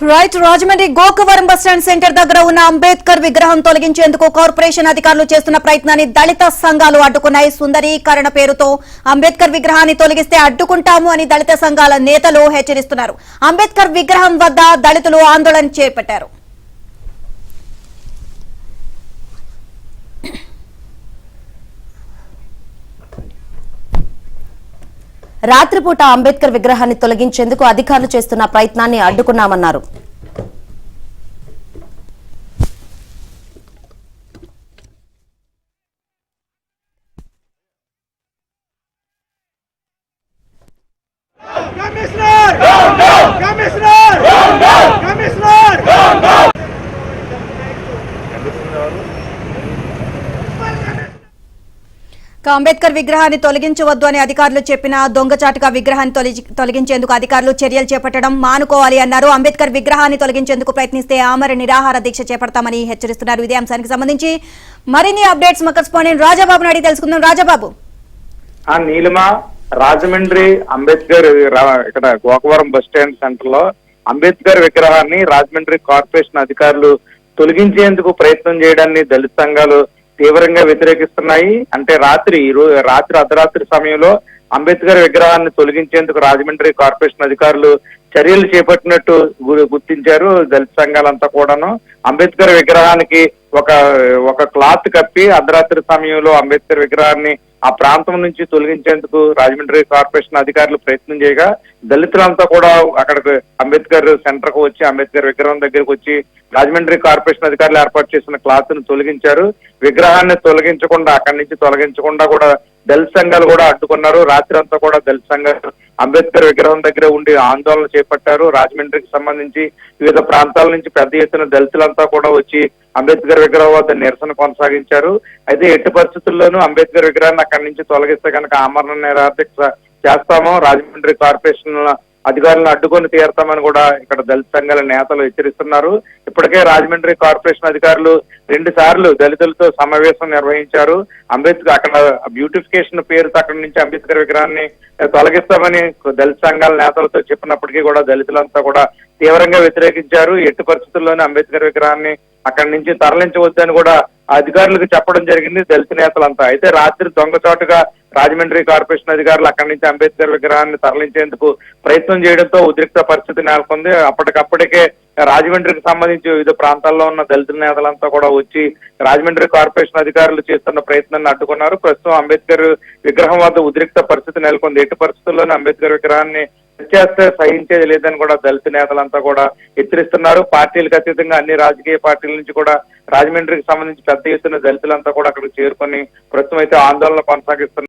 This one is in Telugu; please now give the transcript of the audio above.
Right Rajahmundry Gokavaram bus stand centre దగ్గర ఉన్న అంబేద్కర్ విగ్రహం తొలగించేందుకు కార్పొరేషన్ అధికారులు చేస్తున్న ప్రయత్నాన్ని దళిత సంఘాలు అడ్డుకున్నాయి. సుందరీకరణ పేరుతో అంబేద్కర్ విగ్రహాన్ని తొలగిస్తే అడ్డుకుంటాము అని దళిత సంఘాల నేతలు హెచ్చరిస్తున్నారు. అంబేద్కర్ విగ్రహం వద్ద దళితులు ఆందోళన చేపట్టారు. రాత్రిపూట అంబేద్కర్ విగ్రహాన్ని తొలగించేందుకు అధికారులు చేస్తున్న ప్రయత్నాన్ని అడ్డుకున్నామన్నారు. అంబేద్కర్ విగ్రహాన్ని తొలగించవద్దు అని అధికారులు చెప్పిన దొంగచాటుగా విగ్రహాన్ని తొలగించేందుకు అధికారులు చర్యలు చేపట్టడం మానుకోవాలి అన్నారు. అంబేద్కర్ విగ్రహాన్ని తొలగించేందుకు ప్రయత్నిస్తే ఆమర నిరాహార దీక్ష చేపడతామని హెచ్చరిస్తున్నారు. ఇదే అంశానికి సంబంధించి మరిన్ని అప్డేట్స్ మా కరెస్పాండెంట్ రాజాబాబుని అడిగి తెలుసుకుందాం. రాజాబాబు, నీలిమ, రాజమండ్రి అంబేద్కర్ ఇక్కడ గోకవరం బస్టాండ్ సెంటర్ లో అంబేద్కర్ విగ్రహాన్ని రాజమండ్రి కార్పొరేషన్ అధికారులు తొలగించేందుకు ప్రయత్నం చేయడాన్ని దళిత సంఘాలు తీవ్రంగా వ్యతిరేకిస్తున్నాయి. అంటే రాత్రి అర్ధరాత్రి సమయంలో అంబేద్కర్ విగ్రహాన్ని తొలగించేందుకు రాజమండ్రి కార్పొరేషన్ అధికారులు చర్యలు చేపట్టినట్టు గుర్తించారు. దళిత సంఘాలంతా కూడాను అంబేద్కర్ విగ్రహానికి ఒక క్లాత్ కప్పి అర్ధరాత్రి సమయంలో అంబేద్కర్ విగ్రహాన్ని ఆ ప్రాంతం నుంచి తొలగించేందుకు రాజమండ్రి కార్పొరేషన్ అధికారులు ప్రయత్నం చేయగా దళితులంతా కూడా అక్కడికి అంబేద్కర్ సెంటర్ కు వచ్చి అంబేద్కర్ విగ్రహం దగ్గరకు వచ్చి రాజమండ్రి కార్పొరేషన్ అధికారులు ఏర్పాటు చేసిన క్లాత్ ను తొలగించారు. విగ్రహాన్ని అక్కడి నుంచి తొలగించకుండా కూడా దళిత సంఘాలు కూడా అడ్డుకున్నారు. రాత్రి అంతా కూడా దళిత సంఘాలు అంబేద్కర్ విగ్రహం దగ్గర ఉండి ఆందోళన చేపట్టారు. రాజమండ్రికి సంబంధించి వివిధ ప్రాంతాల నుంచి పెద్ద ఎత్తున దళితులంతా కూడా వచ్చి అంబేద్కర్ విగ్రహం వద్ద నిరసన కొనసాగించారు. అయితే ఎట్టి పరిస్థితుల్లోనూ అంబేద్కర్ విగ్రహాన్ని అక్కడి నుంచి తొలగిస్తే కనుక ఆమరణ నిరాహార చేస్తాము, రాజమండ్రి కార్పొరేషన్ అధికారులను అడ్డుకొని తీరుతామని కూడా ఇక్కడ దళిత సంఘాల నేతలు హెచ్చరిస్తున్నారు. ఇప్పటికే రాజమండ్రి కార్పొరేషన్ అధికారులు 2 సార్లు దళితులతో సమావేశం నిర్వహించారు. అక్కడ బ్యూటిఫికేషన్ పేరుతో అక్కడి నుంచి అంబేద్కర్ విగ్రహాన్ని తొలగిస్తామని దళిత సంఘాల నేతలతో చెప్పినప్పటికీ కూడా దళితులంతా కూడా తీవ్రంగా వ్యతిరేకించారు. ఎట్టి పరిస్థితుల్లోనే అంబేద్కర్ విగ్రహాన్ని అక్కడి నుంచి తరలించవద్దని కూడా అధికారులకు చెప్పడం జరిగింది దళిత నేతలంతా. అయితే రాత్రి దొంగచాటుగా రాజమండ్రి కార్పొరేషన్ అధికారులు అక్కడి నుంచి అంబేద్కర్ విగ్రహాన్ని తరలించేందుకు ప్రయత్నం చేయడంతో ఉద్రిక్త పరిస్థితి నెలకొంది. అప్పటికప్పటికే రాజమండ్రికి సంబంధించి వివిధ ప్రాంతాల్లో ఉన్న దళిత నేతలంతా కూడా వచ్చి రాజమండ్రి కార్పొరేషన్ అధికారులు చేస్తున్న ప్రయత్నాన్ని అడ్డుకున్నారు. ప్రస్తుతం అంబేద్కర్ విగ్రహం వద్ద ఉద్రిక్త పరిస్థితి నెలకొంది. ఎట్టి పరిస్థితుల్లోనే అంబేద్కర్ విగ్రహాన్ని చేస్తే సహించేది లేదని కూడా దళిత నేతలంతా కూడా హెచ్చరిస్తున్నారు. పార్టీలకు అతీతంగా అన్ని రాజకీయ పార్టీల నుంచి కూడా రాజమండ్రికి సంబంధించి పెద్ద ఎత్తున దళితులంతా కూడా అక్కడికి చేరుకొని ప్రస్తుతం అయితే ఆందోళన కొనసాగిస్తున్నారు.